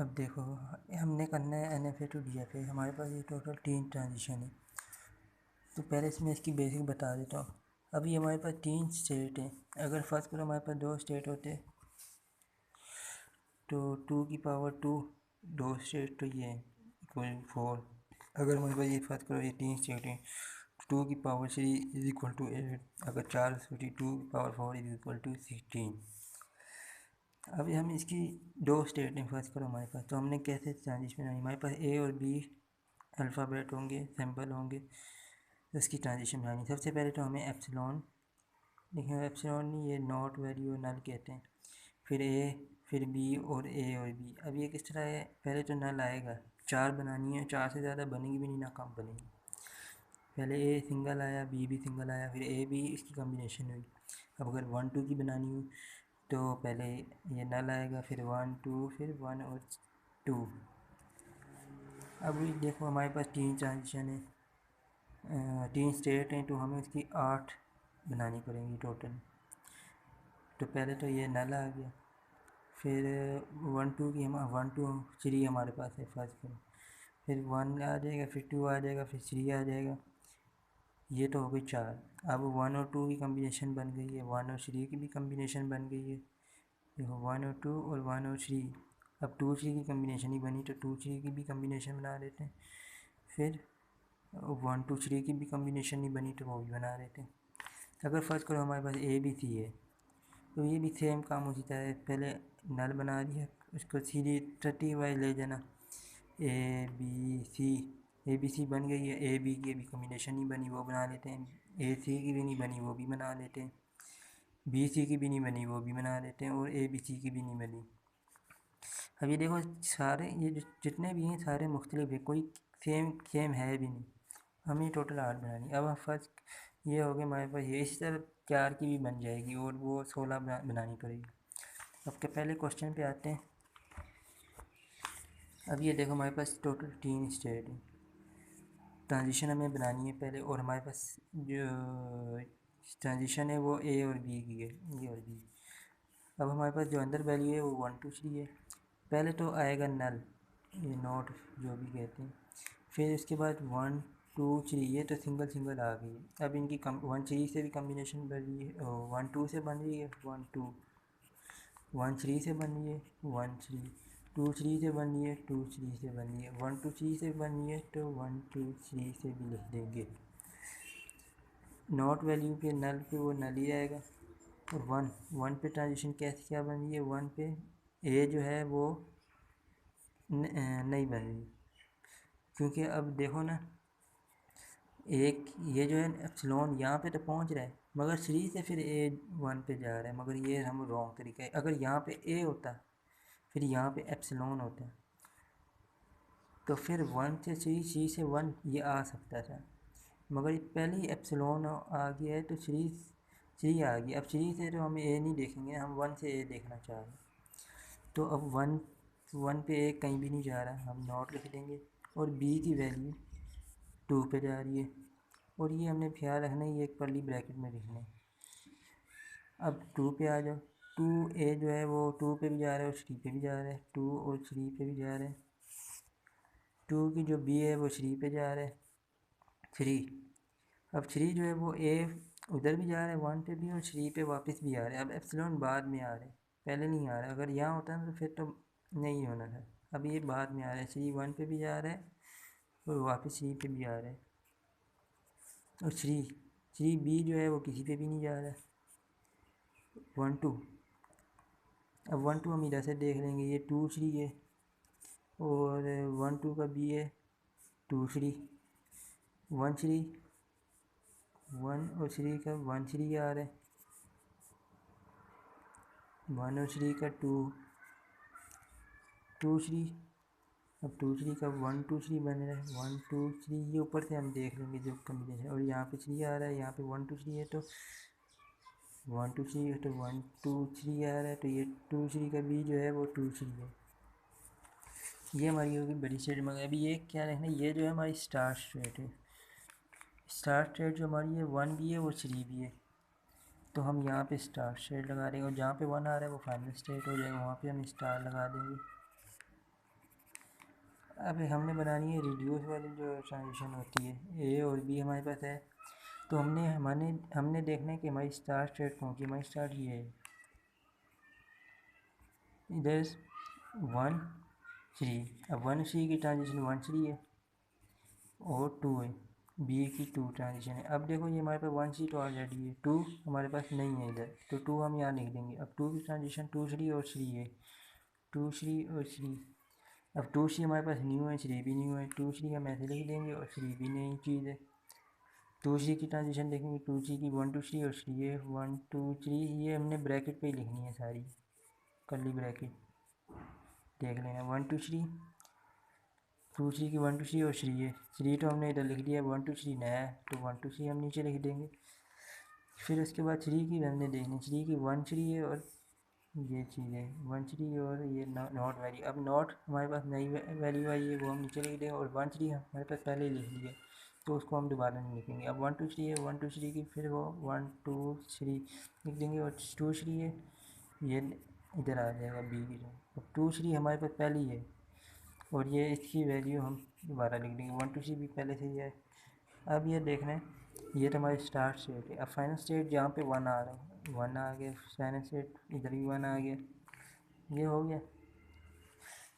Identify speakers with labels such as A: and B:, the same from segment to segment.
A: अब देखो हमने करना है NFA टू DFA। हमारे पास ये टोटल 3 ट्रांजिशन है। तो पहले इसमें इसकी बेसिक बता देता हूँ। अभी हमारे पास 3 स्टेट हैं। अगर फर्स्ट करो हमारे पास 2 स्टेट होते तो 2 की पावर 2 2 स्टेट तो ये इक्वल 4। अगर हमारे पास ये फर्स्ट करो ये 3 स्टेट हैं, 2 की पावर 3 इज इक्वल टू 8। अगर 4 स्टेट 2 की पावर 4 इज इक्वल टू 16। अभी हम इसकी 2 स्टेट हैं फर्स्ट करो हमारे पास, तो हमने कैसे ट्रांजिशन बनाई। हमारे पास A और B अल्फ़ाबेट होंगे, सिंबल होंगे, तो इसकी ट्रांजिशन बनानी। सबसे पहले तो हमें एप्सिलॉन लिखेंगे। एप्सिलॉन नहीं, ये नॉट वैल्यू नल कहते हैं। फिर A, फिर B और A और B। अब ये किस तरह है, पहले तो नल आएगा, 4 बनानी है, 4 से ज़्यादा बनेगी भी नहीं, ना कम बनेगी। पहले A सिंगल आया, B भी सिंगल आया, फिर A B इसकी कम्बिनेशन हुई। अब अगर 1 2 की बनानी हो तो पहले ये नल आएगा, फिर 1 2, फिर 1 और 2। अब देखो हमारे पास 3 ट्रांजिशन है, 3 स्टेट हैं, तो हमें इसकी 8 बनानी पड़ेंगी टोटल। तो पहले तो ये नल आ गया, फिर 1 2 की हम 1 2 3 हमारे पास है फर्स्ट में, फिर 1 आ जाएगा, फिर 2 आ जाएगा, फिर 3 आ जाएगा। ये तो हो गई 4। अब 1 और 2 की कम्बिनेशन बन गई है, 1 और 3 की भी कम्बिनेशन बन गई है। देखो 1 और 2 और 1 और 3। अब 2 3 की कम्बिनेशन ही बनी, तो 2 3 की भी कम्बिनेशन बना देते हैं। फिर 1 2 3 की भी कम्बिनेशन नहीं बनी, तो वो भी बना देते हैं। अगर फर्स्ट करो हमारे पास A B C है, तो ये भी सेम काम उसी तरह है। पहले नल बना दिया, उसको सीधी 30 वाइज ले जाना, A B C बन गई है। A B की अभी कम्बिनेशन नहीं बनी, वो बना लेते हैं। A C की भी नहीं बनी, वो भी बना लेते हैं। B C की भी नहीं बनी, वो भी बना लेते हैं। और A B C की भी नहीं बनी। अब ये देखो सारे ये जितने भी हैं सारे मुख्तलिफ है, कोई सेम सेम है भी नहीं। हमें टोटल 8 बनानी। अब हम फर्स्ट ये हो गया हमारे पास, ये इसी तरह 4 की भी बन जाएगी और वो 16 बनानी पड़ेगी। अब के पहले क्वेश्चन पे आते हैं। अब ये देखो हमारे पास टोटल 3 स्टेट है, ट्रांजिशन हमें बनानी है पहले, और हमारे पास जो ट्रांजिशन है वो A और B की है, A और B। अब हमारे पास जो अंदर वैल्यू है वो 1 2 3 है। पहले तो आएगा नल, ये नोट जो भी कहते हैं। फिर उसके बाद 1 2 3, ये तो सिंगल सिंगल आ गई है। अब इनकी 1 3 से भी कम्बिनेशन बन रही है, 1 2 से बन रही है, 1 2 1 3 से बन रही है, 1 3 2 3 से बन रही है, 2 3 से बन रही है, 1 2 3 से बन रही है, तो 1 2 3 से भी लिख देंगे। नॉट वैल्यू पे नल पे वो नल ही आएगा। और 1 पे ट्रांजिशन कैसे क्या बन रही है, 1 पे A जो है वो नहीं बन रही, क्योंकि अब देखो ना, एक ये जो है एप्सिलॉन यहाँ पे तो पहुँच रहा है, मगर 3 से फिर A 1 पे जा रहा है, मगर ये हम रॉन्ग तरीका है। अगर यहाँ पे A होता फिर यहाँ पे एप्सिलॉन होता, तो फिर 1 से 3, 3 से 1 ये आ सकता था, मगर पहले ही एप्सिलॉन आ गया है, तो 3 आ गया। अब 3 से तो हम A नहीं देखेंगे, हम 1 से A देखना चाह रहे हैं। तो अब 1 पे A कहीं भी नहीं जा रहा, हम नॉट लिख देंगे। और B की वैल्यू 2 पे जा रही है, और ये हमने ख्याल रखना है, ये एक कर्ली ब्रैकेट में लिखना है। अब 2 पे आ जाओ, 2A जो है वो 2 पे भी जा रहा है और 3 पे भी जा रहा है, 2 और 3 पे भी जा रहा है। 2 की जो B है वो 3 पे जा रहा है, 3। अब 3 जो है वो A उधर भी जा रहा है 1 पे भी, और 3 पे वापस भी आ रहा है। अब एप्सिलॉन बाद में आ रहा है, पहले नहीं आ रहा। अगर यहाँ होता ना तो फिर तो नहीं होना था। अब ये बाद में आ रहा है, 3 1 पे भी जा रहा है और वापस 3 पे भी आ रहा है। और 3 B जो है वो किसी पे भी नहीं जा रहा है, 1 2। अब 1 2 हम इधर से देख लेंगे, ये 2 3 है, और 1 2 का B है 2 3, 1 3 1 और 3 का 1 3 आ रहा है, 1 और 3 का 2 2 3। अब 2 3 का 1 2 3 बन रहा है, 1 2 3, ये ऊपर से हम देख लेंगे जो कम्बिनेशन। और यहाँ पे 3 आ रहा है, यहाँ पे 1 2 3 है, तो 1 2 3 है, तो 1 2 3 आ रहा है, तो ये 2 3 का B जो है वो 2 3 है। ये हमारी होगी बड़ी स्टेट। मगर अभी ये क्या देखना, ये जो है हमारी स्टार स्टेट है। स्टार स्टेट जो हमारी है 1 भी है वो 3 भी है, तो हम यहाँ पे स्टार स्टेट लगा देंगे, और जहाँ पे 1 आ रहा है वो फाइनल स्टेट हो जाएगा, वहाँ पे हम स्टार लगा देंगे। अब हमने बनानी है रिड्यूस वाली जो ट्रांजिशन होती है, ए और बी हमारे पास है, तो हमने देखना है कि हमारी स्टार्ट स्टेट कौन सी, हमारी स्टार्ट ये है, इधर 1 3। अब 1 3 की ट्रांजिशन 1 3 है और 2 है, बी की 2 ट्रांजिशन है। अब देखो ये हमारे पास 1 3 तो ऑलरेडी है, 2 हमारे पास नहीं है इधर, तो 2 हम यहाँ लिख देंगे। अब 2 की ट्रांजिशन 2 3 और 3 है, 2 3 और 3। अब 2 3 हमारे पास न्यू है, 3 भी न्यू है, 2 3 हम ऐसे लिख देंगे और 3 भी नई चीज़ है। 2 3 की ट्रांजिशन देखेंगे, 2 3 की 1 2 3 और 3 है, 1 2 3। ये हमने ब्रैकेट पे ही लिखनी है सारी, कर्ली ब्रैकेट देख लेना। 1 2 3, 2 3 की 1 2 3 और 3 है, 3 तो हमने इधर लिख दिया, 1 2 3 नया है तो 1 2 3 हम नीचे लिख देंगे। फिर उसके बाद 3 की हमने देखनी, 3 की 1 3 है और ये चीज़ है 1 3 और ये नॉट वैल्यू। अब नॉट हमारे पास नई वैल्यू आई है, वो हम नीचे लिख देंगे, और 1 3 हमारे पास पहले ही लिख लिया तो उसको हम दोबारा नहीं लिखेंगे। अब 1 2 3 है, 1 2 3 की फिर वो 1 2 3 लिख देंगे, और 2 3 है, ये इधर आ जाएगा बी की जगह। अब 2 3 हमारे पास पहले ही है और ये इसकी वैल्यू हम दोबारा लिख देंगे, 1 2 3 भी पहले से ही है। अब ये देखना है, ये तो हमारी स्टार्ट स्टेट है। अब फाइनल स्टेट जहाँ पे 1 आ रहा है, 1 आ गया, फाइनल स्टेट इधर भी 1 आ गया, ये हो गया।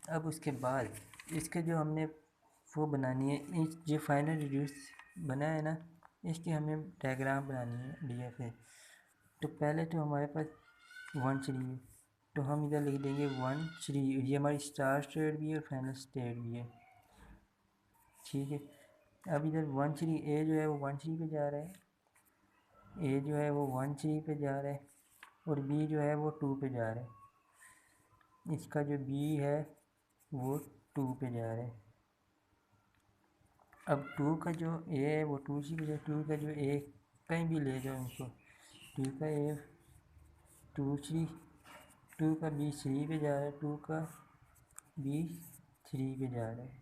A: अब उसके बाद इसके जो हमने वो बनानी है, इस जो फाइनल रिड्यूस बना है ना, इसकी हमें डायग्राम बनानी है DFA। तो पहले तो हमारे पास 1 3 है, तो हम इधर लिख देंगे 1 3, ये हमारी स्टार्ट स्टेट भी है और फाइनल स्टेट भी है, ठीक है। अब इधर 1 3, ए जो है वो 1 3 पे जा रहा है, ए जो है वो 1 3 पे जा रहा है, और बी जो है वो 2 पे जा रहा है। इसका जो बी है वो 2 पे जा रहा है। अब 2 का जो ए है वो 2 3 पे जा, 2 का जो ए कहीं भी ले जाओ इनको, 2 का ए 2 3, 2 का बी 3 पे जा रहा है, 2 का बी 3 पे जा रहा है।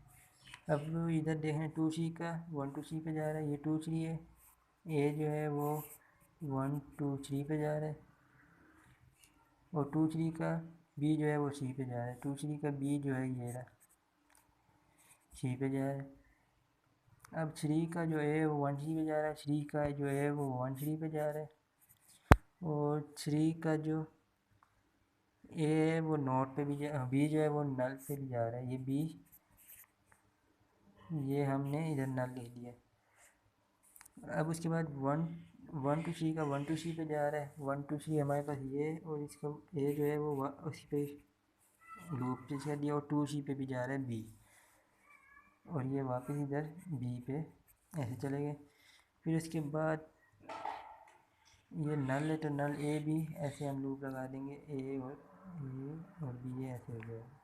A: अब इधर देखें 2 3 का 1 2 3 पे जा रहा है, ये 2 3 है, ए जो है वो 1 2 3 पे जा रहा है, और 2 3 का बी जो है वो 3 पे जा रहा है, 2 3 का बी जो है ये रहा 3 पे जा रहा है। अब 3 का जो है वो 1 3 पे जा रहा है, 3 का जो है वो 1 3 पे जा रहा है, और 3 का जो ए है वो नोट पे भी बी जो है वो नल पे भी जा रहा है, ये बी, ये हमने इधर नल लिख दिया। अब उसके बाद 1 2 3 का 1 2 3 पे जा रहा है, 1 2 3 हमारे पास ये, और इसका ए जो है वो उसी पे लूप पे कर दिया, और 2 3 पे भी जा रहा है बी, और ये वापस इधर बी पे ऐसे चले गए। फिर उसके बाद ये नल है तो नल ए बी ऐसे हम लूप लगा देंगे, ए और बी ऐसे हो गया।